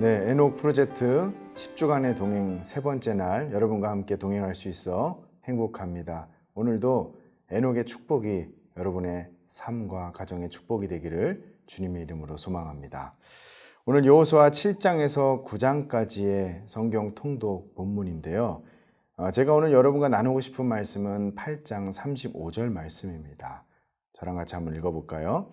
네, 에녹 프로젝트 10주간의 동행 세 번째 날 여러분과 함께 동행할 수 있어 행복합니다. 오늘도 에녹의 축복이 여러분의 삶과 가정의 축복이 되기를 주님의 이름으로 소망합니다. 오늘 여호수아 7장에서 9장까지의 성경 통독 본문인데요. 제가 오늘 여러분과 나누고 싶은 말씀은 8장 35절 말씀입니다. 저랑 같이 한번 읽어볼까요?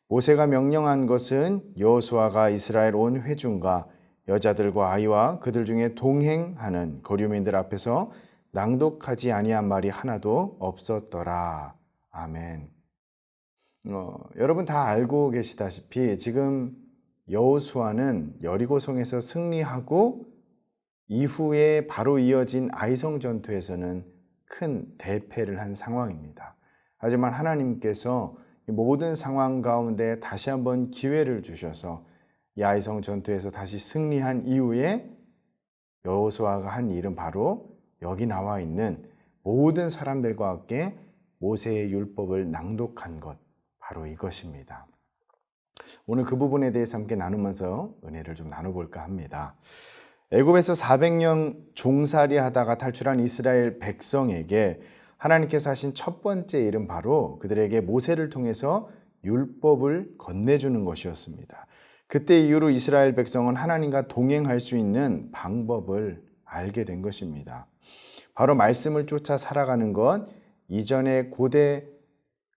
모세가 명령한 것은 여호수아가 이스라엘 온 회중과 여자들과 아이와 그들 중에 동행하는 거류민들 앞에서 낭독하지 아니한 말이 하나도 없었더라. 아멘. 여러분 다 알고 계시다시피 지금 여호수아는 여리고성에서 승리하고 이후에 바로 이어진 아이성 전투에서는 큰 대패를 한 상황입니다. 하지만 하나님께서 모든 상황 가운데 다시 한번 기회를 주셔서 이 아이성 전투에서 다시 승리한 이후에 여호수아가 한 일은 바로 여기 나와 있는 모든 사람들과 함께 모세의 율법을 낭독한 것, 바로 이것입니다. 오늘 그 부분에 대해서 함께 나누면서 은혜를 좀 나눠볼까 합니다. 애굽에서 400년 종살이 하다가 탈출한 이스라엘 백성에게 하나님께서 하신 첫 번째 일은 바로 그들에게 모세를 통해서 율법을 건네주는 것이었습니다. 그때 이후로 이스라엘 백성은 하나님과 동행할 수 있는 방법을 알게 된 것입니다. 바로 말씀을 쫓아 살아가는 것, 이전에 고대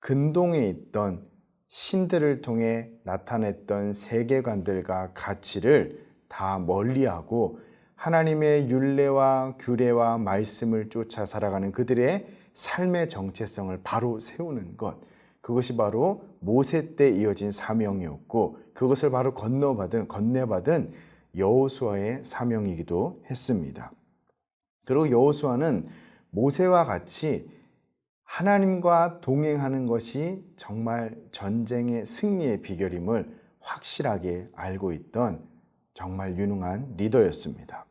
근동에 있던 신들을 통해 나타냈던 세계관들과 가치를 다 멀리하고 하나님의 율례와 규례와 말씀을 쫓아 살아가는 그들의 삶의 정체성을 바로 세우는 것, 그것이 바로 모세 때 이어진 사명이었고 그것을 바로 건네받은 여호수아의 사명이기도 했습니다. 그리고 여호수아는 모세와 같이 하나님과 동행하는 것이 정말 전쟁의 승리의 비결임을 확실하게 알고 있던 정말 유능한 리더였습니다.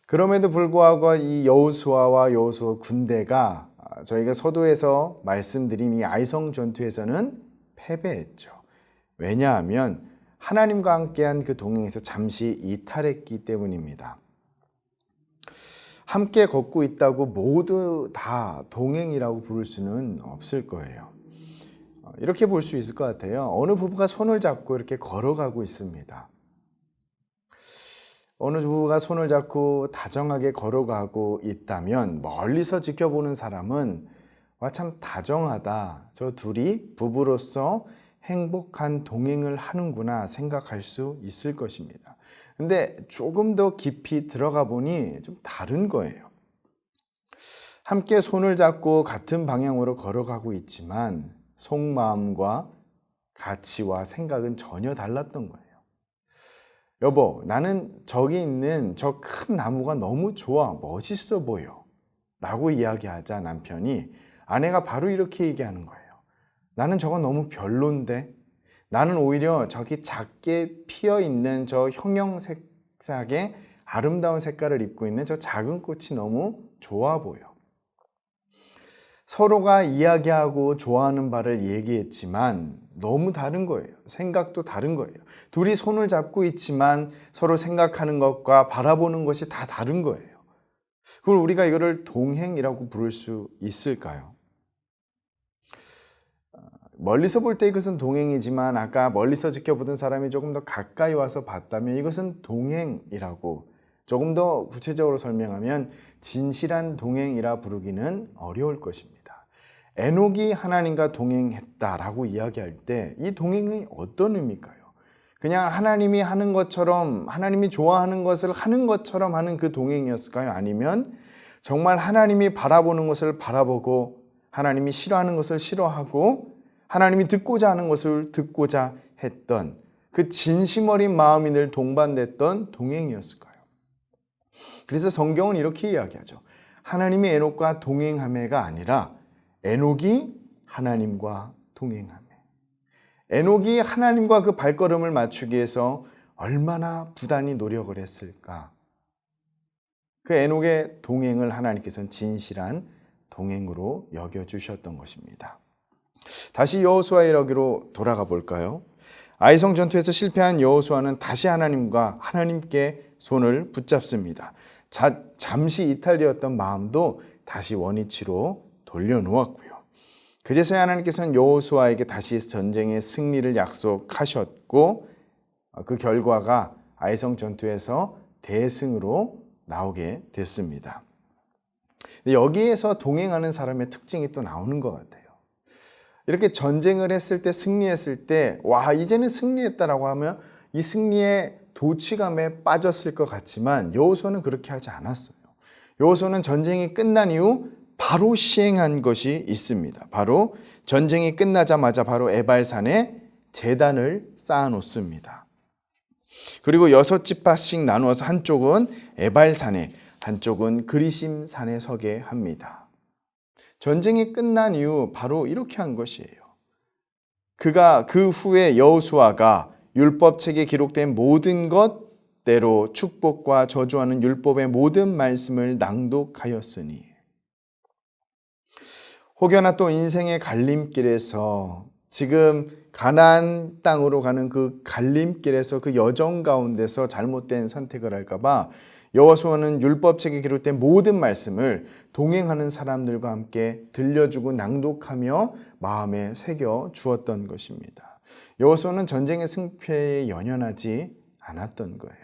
그럼에도 불구하고 이 여호수아와 여호수아 군대가 저희가 서두에서 말씀드린 이 아이성 전투에서는 패배했죠. 왜냐하면 하나님과 함께한 그 동행에서 잠시 이탈했기 때문입니다. 함께 걷고 있다고 모두 다 동행이라고 부를 수는 없을 거예요. 이렇게 볼 수 있을 것 같아요. 어느 부부가 손을 잡고 이렇게 걸어가고 있습니다. 어느 부부가 손을 잡고 다정하게 걸어가고 있다면 멀리서 지켜보는 사람은 와, 참 다정하다. 저 둘이 부부로서 행복한 동행을 하는구나 생각할 수 있을 것입니다. 근데 조금 더 깊이 들어가 보니 좀 다른 거예요. 함께 손을 잡고 같은 방향으로 걸어가고 있지만 속마음과 가치와 생각은 전혀 달랐던 거예요. 여보, 나는 저기 있는 저 큰 나무가 너무 좋아, 멋있어 보여 라고 이야기하자 남편이 아내가 바로 이렇게 얘기하는 거예요. 나는 저거 너무 별론데, 나는 오히려 저기 작게 피어 있는 저 형형색색의 아름다운 색깔을 입고 있는 저 작은 꽃이 너무 좋아 보여. 서로가 이야기하고 좋아하는 바를 얘기했지만 너무 다른 거예요. 생각도 다른 거예요. 둘이 손을 잡고 있지만 서로 생각하는 것과 바라보는 것이 다 다른 거예요. 그걸 우리가 이거를 동행이라고 부를 수 있을까요? 멀리서 볼 때 이것은 동행이지만 아까 멀리서 지켜보던 사람이 조금 더 가까이 와서 봤다면 이것은 동행이라고, 조금 더 구체적으로 설명하면 진실한 동행이라 부르기는 어려울 것입니다. 에녹이 하나님과 동행했다라고 이야기할 때 이 동행이 어떤 의미일까요? 그냥 하나님이 하는 것처럼, 하나님이 좋아하는 것을 하는 것처럼 하는 그 동행이었을까요? 아니면 정말 하나님이 바라보는 것을 바라보고 하나님이 싫어하는 것을 싫어하고 하나님이 듣고자 하는 것을 듣고자 했던 그 진심 어린 마음이 늘 동반됐던 동행이었을까요? 그래서 성경은 이렇게 이야기하죠. 하나님이 에녹과 동행함에가 아니라 에녹이 하나님과 동행함에. 에녹이 하나님과 그 발걸음을 맞추기 위해서 얼마나 부단히 노력을 했을까? 그 에녹의 동행을 하나님께서는 진실한 동행으로 여겨주셨던 것입니다. 다시 여호수아의 이야기로 돌아가 볼까요? 아이성 전투에서 실패한 여호수아는 다시 하나님께 손을 붙잡습니다. 잠시 이탈되었던 마음도 다시 원위치로 돌려놓았고요. 그제서야 하나님께서는 여호수아에게 다시 전쟁의 승리를 약속하셨고 그 결과가 아이성 전투에서 대승으로 나오게 됐습니다. 여기에서 동행하는 사람의 특징이 또 나오는 것 같아요. 이렇게 전쟁을 했을 때, 승리했을 때, 와, 이제는 승리했다라고 하면 이 승리의 도취감에 빠졌을 것 같지만 여호수아는 그렇게 하지 않았어요. 여호수아는 전쟁이 끝난 이후 바로 시행한 것이 있습니다. 바로 전쟁이 끝나자마자 바로 에발산에 제단을 쌓아놓습니다. 그리고 6지파씩 나누어서 한쪽은 에발산에, 한쪽은 그리심산에 서게 합니다. 전쟁이 끝난 이후 바로 이렇게 한 것이에요. 그 후에 여호수아가 율법책에 기록된 모든 것대로 축복과 저주하는 율법의 모든 말씀을 낭독하였으니, 혹여나 또 인생의 갈림길에서 지금 가나안 땅으로 가는 그 갈림길에서 그 여정 가운데서 잘못된 선택을 할까봐 여호수아는 율법책에 기록된 모든 말씀을 동행하는 사람들과 함께 들려주고 낭독하며 마음에 새겨 주었던 것입니다. 여호수아는 전쟁의 승패에 연연하지 않았던 거예요.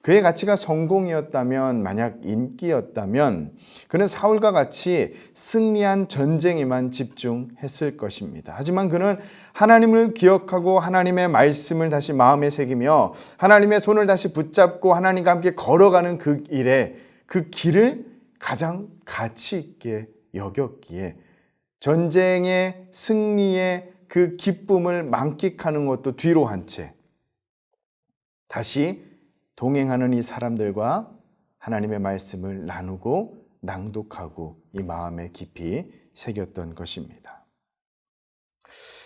그의 가치가 성공이었다면, 만약 인기였다면 그는 사울과 같이 승리한 전쟁에만 집중했을 것입니다. 하지만 그는 하나님을 기억하고 하나님의 말씀을 다시 마음에 새기며 하나님의 손을 다시 붙잡고 하나님과 함께 걸어가는 그 길을 가장 가치 있게 여겼기에 전쟁의 승리의 그 기쁨을 만끽하는 것도 뒤로 한 채 다시 동행하는 이 사람들과 하나님의 말씀을 나누고 낭독하고 이 마음에 깊이 새겼던 것입니다.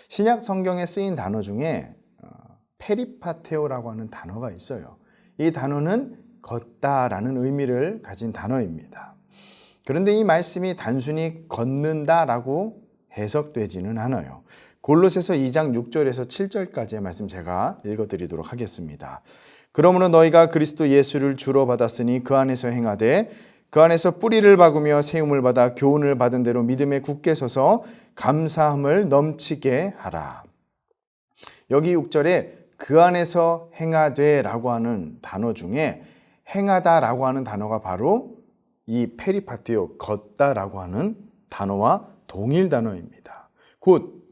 신약 성경에 쓰인 단어 중에 페리파테오라고 하는 단어가 있어요. 이 단어는 걷다라는 의미를 가진 단어입니다. 그런데 이 말씀이 단순히 걷는다라고 해석되지는 않아요. 골로새서 2장 6절에서 7절까지의 말씀 제가 읽어드리도록 하겠습니다. 그러므로 너희가 그리스도 예수를 주로 받았으니 그 안에서 행하되 그 안에서 뿌리를 박으며 세움을 받아 교훈을 받은 대로 믿음에 굳게 서서 감사함을 넘치게 하라. 여기 6절에 그 안에서 행하되 라고 하는 단어 중에 행하다 라고 하는 단어가 바로 이 페리파티오, 걷다 라고 하는 단어와 동일 단어입니다. 곧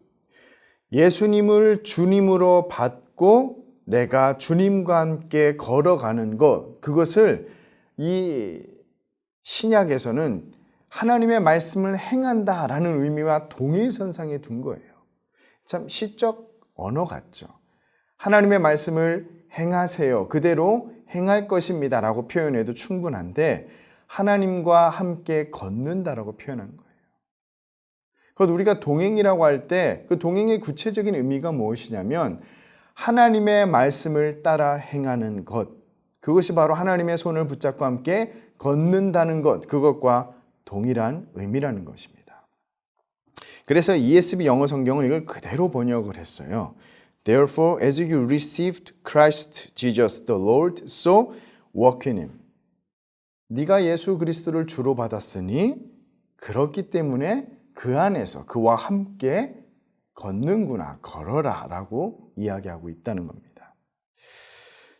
예수님을 주님으로 받고 내가 주님과 함께 걸어가는 것, 그것을 이 신약에서는 하나님의 말씀을 행한다라는 의미와 동일선상에 둔 거예요. 참 시적 언어 같죠. 하나님의 말씀을 행하세요. 그대로 행할 것입니다 라고 표현해도 충분한데 하나님과 함께 걷는다라고 표현한 거예요. 그것 우리가 동행이라고 할 때 그 동행의 구체적인 의미가 무엇이냐면 하나님의 말씀을 따라 행하는 것, 그것이 바로 하나님의 손을 붙잡고 함께 걷는다는 것, 그것과 동일한 의미라는 것입니다. 그래서 ESV 영어 성경은 이걸 그대로 번역을 했어요. Therefore, as you received Christ Jesus the Lord, so walk in him. 네가 예수 그리스도를 주로 받았으니 그렇기 때문에 그 안에서 그와 함께 걷는구나, 걸어라 라고 이야기하고 있다는 겁니다.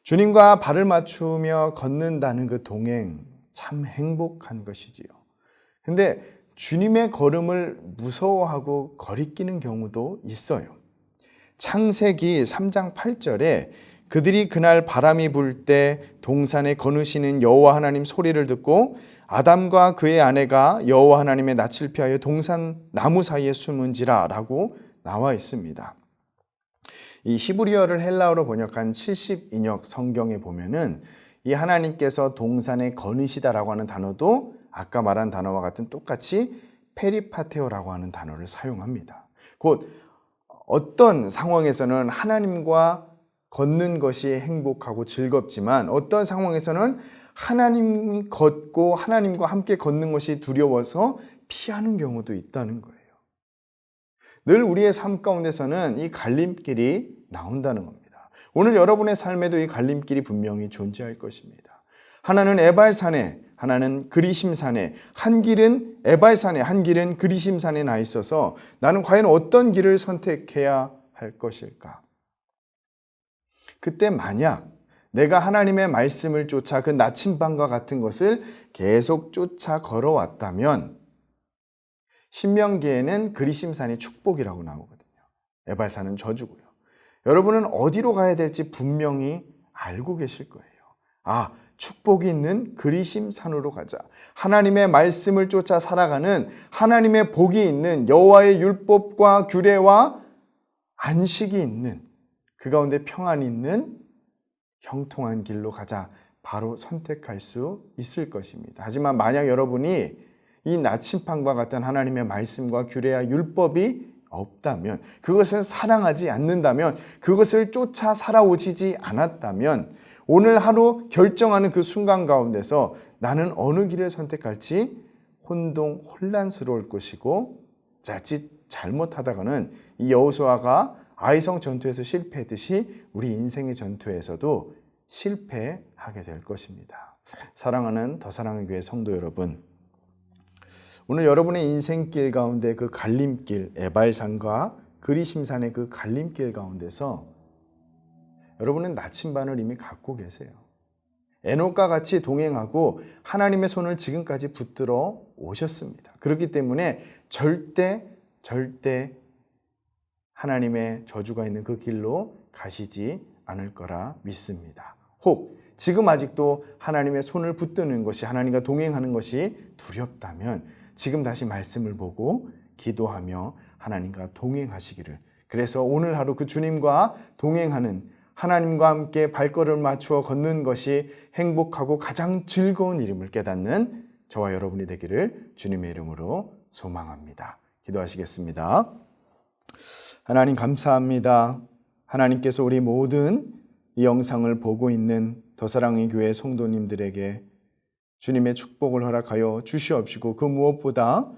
주님과 발을 맞추며 걷는다는 그 동행 참 행복한 것이지요. 근데 주님의 걸음을 무서워하고 거리끼는 경우도 있어요. 창세기 3장 8절에 그들이 그날 바람이 불 때 동산에 거느시는 여호와 하나님 소리를 듣고 아담과 그의 아내가 여호와 하나님의 낯을 피하여 동산 나무 사이에 숨은지라 라고 나와 있습니다. 이 히브리어를 헬라어로 번역한 70인역 성경에 보면은 이 하나님께서 동산에 거느시다라고 하는 단어도 아까 말한 단어와 같은 똑같이 페리파테오라고 하는 단어를 사용합니다. 곧 어떤 상황에서는 하나님과 걷는 것이 행복하고 즐겁지만 어떤 상황에서는 하나님이 걷고 하나님과 함께 걷는 것이 두려워서 피하는 경우도 있다는 거예요. 늘 우리의 삶 가운데서는 이 갈림길이 나온다는 겁니다. 오늘 여러분의 삶에도 이 갈림길이 분명히 존재할 것입니다. 하나는 에발산에, 하나는 그리심산에, 한 길은 에발산에, 한 길은 그리심산에 나 있어서 나는 과연 어떤 길을 선택해야 할 것일까? 그때 만약 내가 하나님의 말씀을 쫓아 그 나침반과 같은 것을 계속 쫓아 걸어왔다면 신명기에는 그리심산이 축복이라고 나오거든요. 에발산은 저주고요. 여러분은 어디로 가야 될지 분명히 알고 계실 거예요. 아, 축복이 있는 그리심산으로 가자. 하나님의 말씀을 쫓아 살아가는 하나님의 복이 있는 여호와의 율법과 규례와 안식이 있는 그 가운데 평안이 있는 형통한 길로 가자. 바로 선택할 수 있을 것입니다. 하지만 만약 여러분이 이 나침반과 같은 하나님의 말씀과 규례와 율법이 없다면, 그것을 사랑하지 않는다면, 그것을 쫓아 살아오시지 않았다면 오늘 하루 결정하는 그 순간 가운데서 나는 어느 길을 선택할지 혼란스러울 것이고, 자칫 잘못하다가는 이 여호수아가 아이성 전투에서 실패했듯이 우리 인생의 전투에서도 실패하게 될 것입니다. 사랑하는 더 사랑의 교회 성도 여러분, 오늘 여러분의 인생길 가운데 그 갈림길, 에발산과 그리심산의 그 갈림길 가운데서 여러분은 나침반을 이미 갖고 계세요. 에녹과 같이 동행하고 하나님의 손을 지금까지 붙들어 오셨습니다. 그렇기 때문에 절대 하나님의 저주가 있는 그 길로 가시지 않을 거라 믿습니다. 혹 지금 아직도 하나님의 손을 붙드는 것이, 하나님과 동행하는 것이 두렵다면 지금 다시 말씀을 보고 기도하며 하나님과 동행하시기를, 그래서 오늘 하루 그 주님과 동행하는, 하나님과 함께 발걸음을 맞추어 걷는 것이 행복하고 가장 즐거운 일임을 깨닫는 저와 여러분이 되기를 주님의 이름으로 소망합니다. 기도하시겠습니다. 하나님 감사합니다. 하나님께서 우리 모든 이 영상을 보고 있는 더 사랑의 교회 성도님들에게 주님의 축복을 허락하여 주시옵시고, 그 무엇보다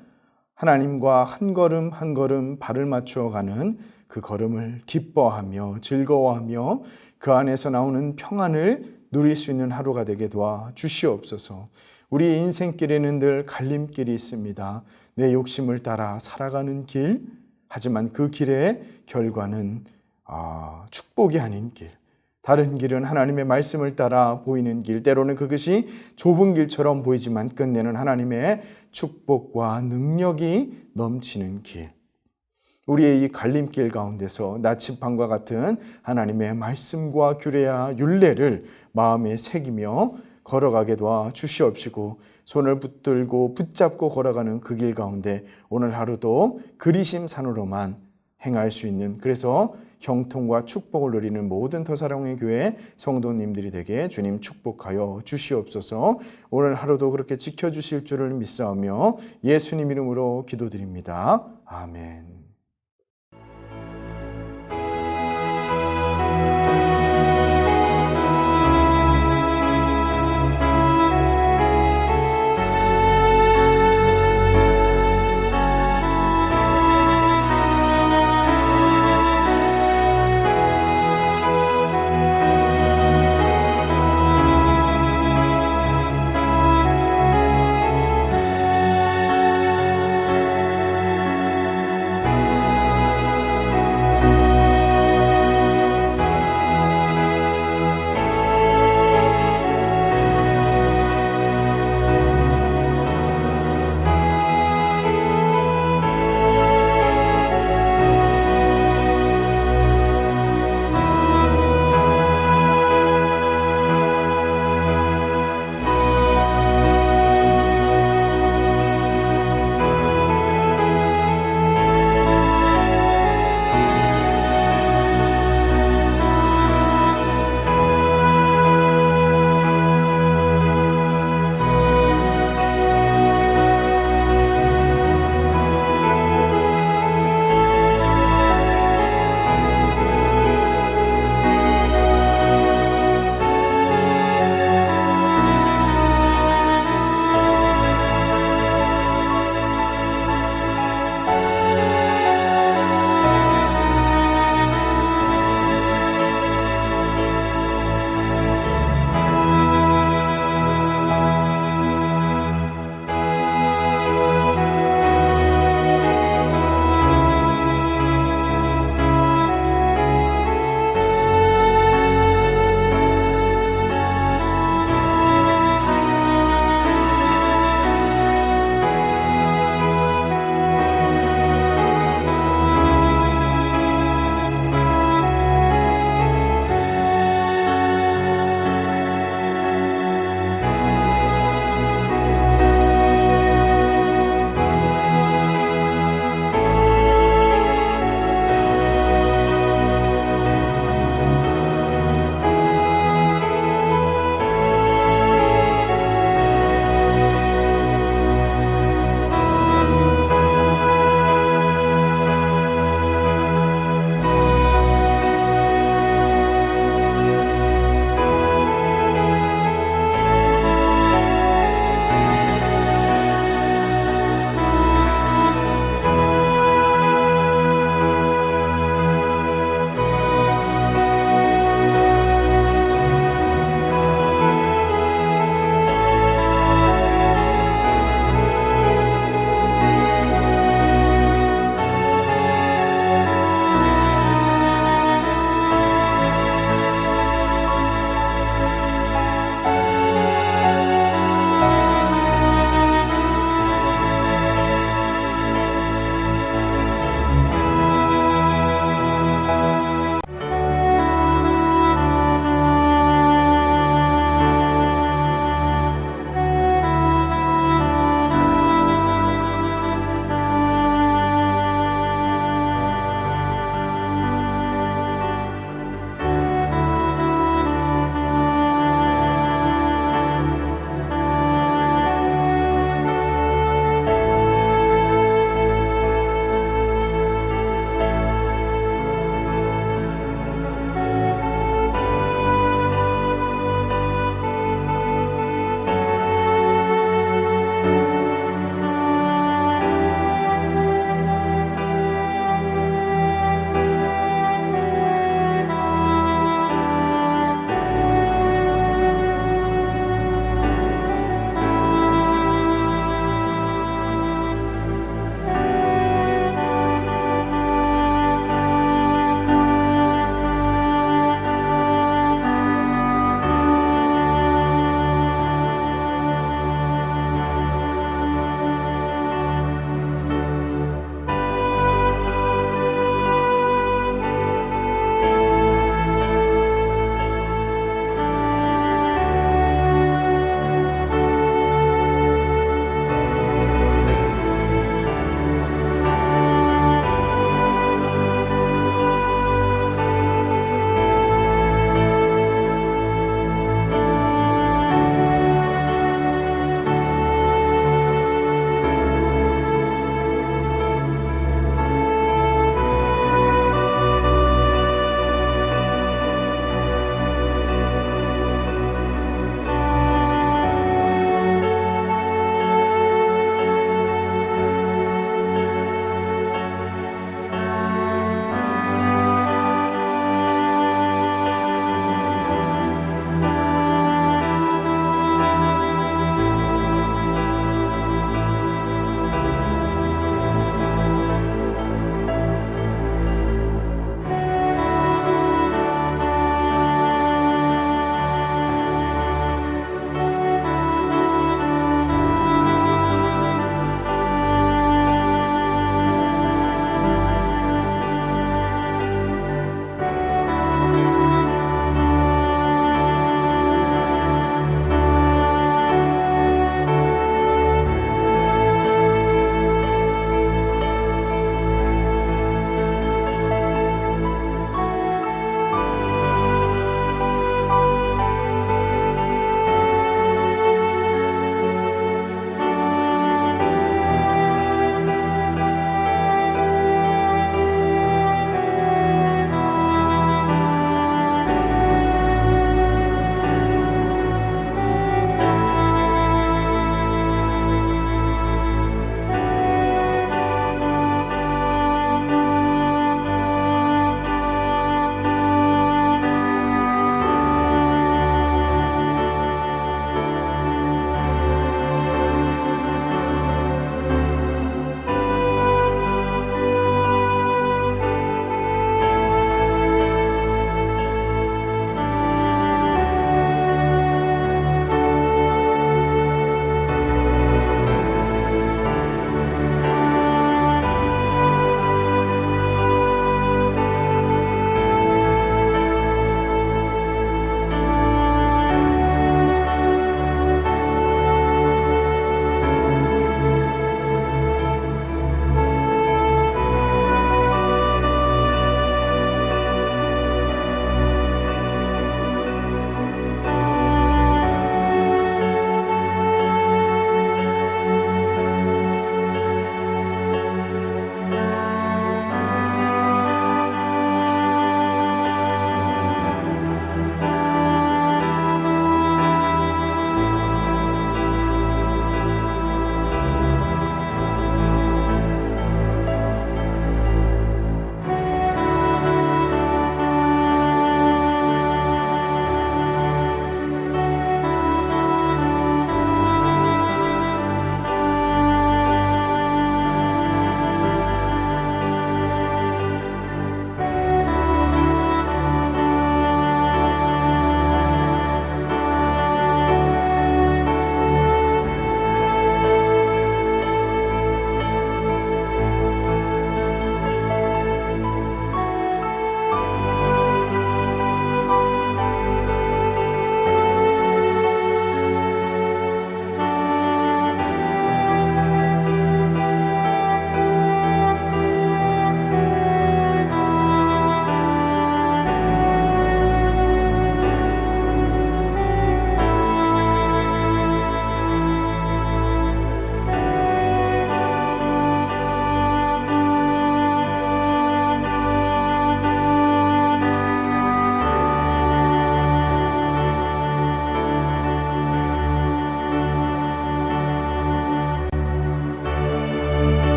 하나님과 한 걸음 한 걸음 발을 맞추어 가는 그 걸음을 기뻐하며 즐거워하며 그 안에서 나오는 평안을 누릴 수 있는 하루가 되게 도와 주시옵소서. 우리 인생길에는 늘 갈림길이 있습니다. 내 욕심을 따라 살아가는 길, 하지만 그 길의 결과는 축복이 아닌 길, 다른 길은 하나님의 말씀을 따라 보이는 길, 때로는 그것이 좁은 길처럼 보이지만 끝내는 하나님의 축복과 능력이 넘치는 길. 우리의 이 갈림길 가운데서 나침반과 같은 하나님의 말씀과 규례와 율례를 마음에 새기며 걸어가게 도와 주시옵시고, 손을 붙들고 붙잡고 걸어가는 그 길 가운데 오늘 하루도 그리심산으로만 행할 수 있는, 그래서 형통과 축복을 누리는 모든 더 사랑의 교회 성도님들이 되게 주님 축복하여 주시옵소서. 오늘 하루도 그렇게 지켜주실 줄을 믿사오며 예수님 이름으로 기도드립니다. 아멘.